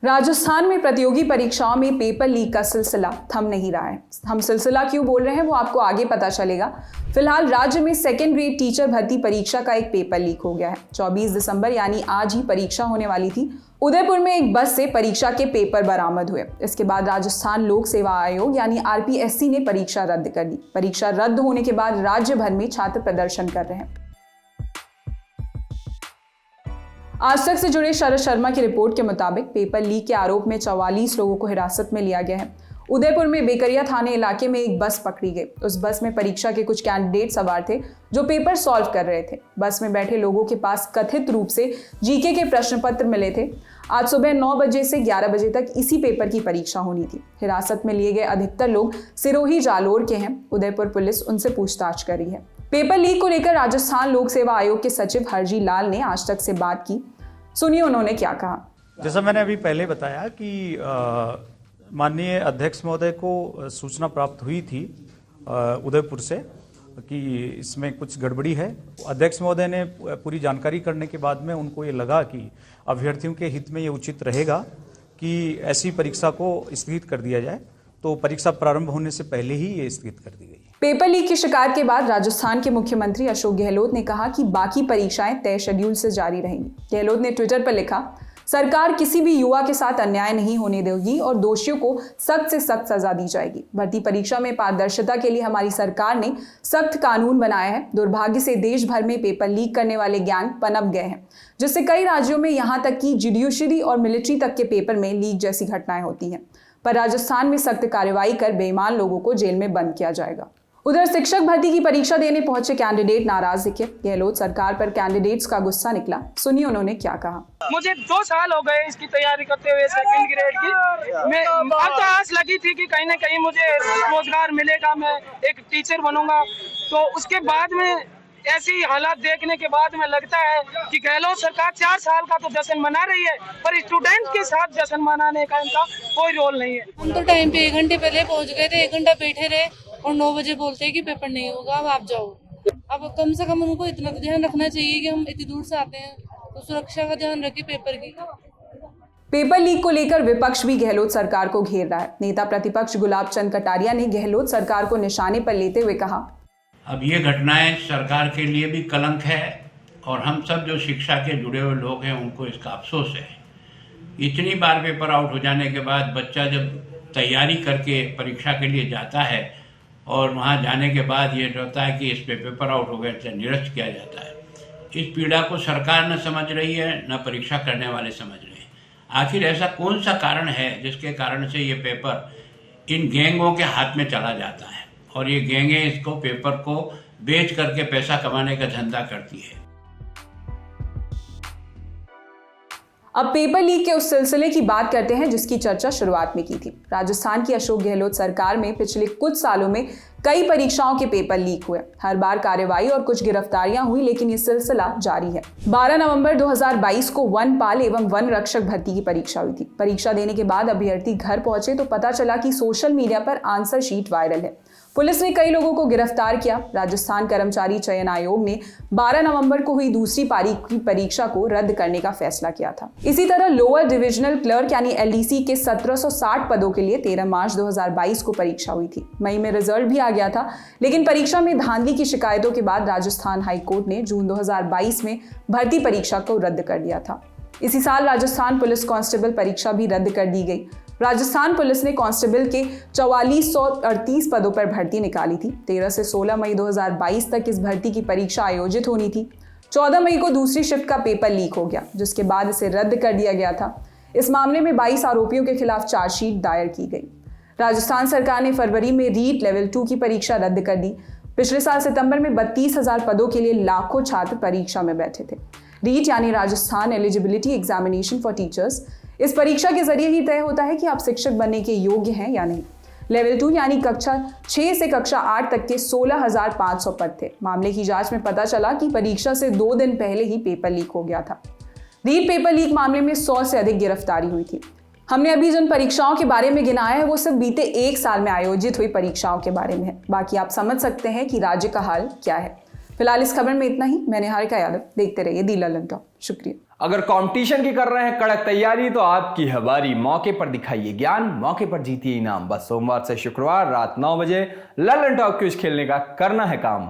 राजस्थान में प्रतियोगी परीक्षाओं में पेपर लीक का सिलसिला थम नहीं रहा है। हम सिलसिला क्यों बोल रहे हैं वो आपको आगे पता चलेगा। फिलहाल राज्य में सेकेंड ग्रेड टीचर भर्ती परीक्षा का एक पेपर लीक हो गया है। 24 दिसंबर यानी आज ही परीक्षा होने वाली थी। उदयपुर में एक बस से परीक्षा के पेपर बरामद हुए। इसके बाद राजस्थान लोक सेवा आयोग यानी RPSC ने परीक्षा रद्द कर दी। परीक्षा रद्द होने के बाद राज्य भर में छात्र प्रदर्शन कर रहे हैं। आज तक से जुड़े शरद शर्मा की रिपोर्ट के मुताबिक पेपर लीक के आरोप में 44 लोगों को हिरासत में लिया गया है। उदयपुर में बेकरिया थाने इलाके में एक बस पकड़ी गई। उस बस में परीक्षा के कुछ कैंडिडेट सवार थे जो पेपर सॉल्व कर रहे थे। बस में बैठे लोगों के पास कथित रूप से जीके के प्रश्न पत्र मिले थे। आज सुबह 9 बजे से 11 बजे तक इसी पेपर की परीक्षा होनी थी। हिरासत में लिए गए अधिकतर लोग सिरोही जालोर के हैं। उदयपुर पुलिस उनसे पूछताछ कर रही है। पेपर लीक को लेकर राजस्थान लोक सेवा आयोग के सचिव हरजी लाल ने आज तक से बात की। सुनिए उन्होंने क्या कहा। जैसा मैंने अभी पहले बताया कि माननीय अध्यक्ष महोदय को सूचना प्राप्त हुई थी उदयपुर से कि इसमें कुछ गड़बड़ी है। अध्यक्ष महोदय ने पूरी जानकारी करने के बाद में उनको ये लगा कि अभ्यर्थियों के हित में ये उचित रहेगा कि ऐसी परीक्षा को स्थगित कर दिया जाए, तो परीक्षा प्रारंभ होने से पहले ही ये स्थगित कर दी गई। पेपर लीक की शिकायत के बाद राजस्थान के मुख्यमंत्री अशोक गहलोत ने कहा कि बाकी परीक्षाएं तय शेड्यूल से जारी रहेंगी। गहलोत ने ट्विटर पर लिखा, सरकार किसी भी युवा के साथ अन्याय नहीं होने देगी और दोषियों को सख्त से सख्त सजा दी जाएगी। भर्ती परीक्षा में पारदर्शिता के लिए हमारी सरकार ने सख्त कानून बनाया है। दुर्भाग्य से देश भर में पेपर लीक करने वाले गैंग पनप गए हैं, जिससे कई राज्यों में यहाँ तक कि जुडिशरी और मिलिट्री तक के पेपर में लीक जैसी घटनाएं होती हैं। पर राजस्थान में सख्त कार्रवाई कर बेईमान लोगों को जेल में बंद किया जाएगा। उधर शिक्षक भर्ती की परीक्षा देने पहुंचे कैंडिडेट नाराज दिखे। गहलोत सरकार पर कैंडिडेट्स का गुस्सा निकला। सुनिए उन्होंने क्या कहा। मुझे 2 साल हो गए इसकी तैयारी करते हुए सेकंड ग्रेड की। मैं अब तो आस लगी थी कि कहीं ना कहीं मुझे रोजगार मिलेगा, मैं एक टीचर बनूंगा। तो उसके बाद में ऐसी हालात देखने के बाद में लगता है कि गहलोत सरकार 4 साल का तो जश्न मना रही है, पर स्टूडेंट के साथ जश्न मनाने का इनका कोई रोल नहीं है। हम तो टाइम पे 1 घंटे पहले पहुंच गए थे, 1 घंटा बैठे रहे और 9 बजे बोलते हैं कि पेपर नहीं होगा, अब आप जाओ। अब कम से कम उनको इतना तो ध्यान रखना चाहिए कि हम इतनी दूर से आते हैं तो सुरक्षा का ध्यान रखें पेपर की। पेपर लीक को लेकर विपक्ष भी गहलोत सरकार को घेर रहा है। नेता प्रतिपक्ष गुलाब चंद कटारिया ने गहलोत सरकार को निशाने पर लेते हुए कहा, अब ये घटनाएं सरकार के लिए भी कलंक है और हम सब जो शिक्षा के जुड़े हुए लोग हैं उनको इसका अफसोस है। इतनी बार पेपर आउट हो जाने के बाद बच्चा जब तैयारी करके परीक्षा के लिए जाता है और वहाँ जाने के बाद ये होता है कि इस पे पेपर आउट हो गए तो निरस्त किया जाता है। इस पीड़ा को सरकार न समझ रही है, न परीक्षा करने वाले समझ रहे हैं। आखिर ऐसा कौन सा कारण है जिसके कारण से ये पेपर इन गैंगों के हाथ में चला जाता है और ये गैंगें इसको पेपर को बेच करके पैसा कमाने का धंधा करती है। अब पेपर लीक के उस सिलसिले की बात करते हैं जिसकी चर्चा शुरुआत में की थी। राजस्थान की अशोक गहलोत सरकार में पिछले कुछ सालों में कई परीक्षाओं के पेपर लीक हुए। हर बार कार्रवाई और कुछ गिरफ्तारियां हुई, लेकिन ये सिलसिला जारी है। 12 नवंबर 2022 को वनपाल एवं वन रक्षक भर्ती की परीक्षा हुई थी। परीक्षा देने के बाद अभ्यर्थी घर पहुंचे तो पता चला कि सोशल मीडिया पर आंसर शीट वायरल है। पुलिस ने कई लोगों को गिरफ्तार किया। राजस्थान कर्मचारी चयन आयोग ने 12 नवंबर को हुई दूसरी पारी की परीक्षा को रद्द करने का फैसला किया था। इसी तरह लोअर डिविजनल क्लर्क यानी LDC के 1760 पदों के लिए 13 मार्च 2022 को परीक्षा हुई थी। मई में रिजल्ट भी आ गया था, लेकिन परीक्षा में धांधली की शिकायतों के बाद राजस्थान हाईकोर्ट ने जून 2022 में भर्ती परीक्षा को रद्द कर दिया था। इसी साल राजस्थान पुलिस कांस्टेबल परीक्षा भी रद्द कर दी गई। राजस्थान पुलिस ने कांस्टेबल के 4438 पदों पर भर्ती निकाली थी। 13 से 16 मई 2022 तक इस भर्ती की परीक्षा आयोजित होनी थी। 14 मई को दूसरी शिफ्ट का पेपर लीक हो गया, जिसके बाद इसे रद्द कर दिया गया था। इस मामले में 22 आरोपियों के खिलाफ चार्जशीट दायर की गई। राजस्थान सरकार ने फरवरी में रीट लेवल 2 की परीक्षा रद्द कर दी। पिछले साल सितंबर में 32,000 पदों के लिए लाखों छात्र परीक्षा में बैठे थे। रीट यानी Rajasthan eligibility examination for teachers, इस परीक्षा के जरिए ही तय होता है कि आप शिक्षक बनने के योग्य हैं या नहीं। लेवल 2 यानी कक्षा 6 से कक्षा 8 तक के 16,500 पद थे। मामले की जांच में पता चला कि परीक्षा से 2 दिन पहले ही पेपर लीक हो गया था। रीट पेपर लीक मामले में 100 से अधिक गिरफ्तारी हुई थी। हमने अभी जिन परीक्षाओं के बारे में गिनाया है वो सब बीते 1 साल में आयोजित हुई परीक्षाओं के बारे में है। बाकी आप समझ सकते हैं कि राज्य का हाल क्या है। फिलहाल इस खबर में इतना ही। मैं निहारिका यादव, देखते रहिए दी ललन टॉक। शुक्रिया। अगर कंपटीशन की कर रहे हैं कड़क तैयारी तो आपकी है बारी। मौके पर दिखाइए ज्ञान, मौके पर जीतिए इनाम। बस सोमवार से शुक्रवार रात 9 बजे ललन टॉप क्विज खेलने का करना है काम।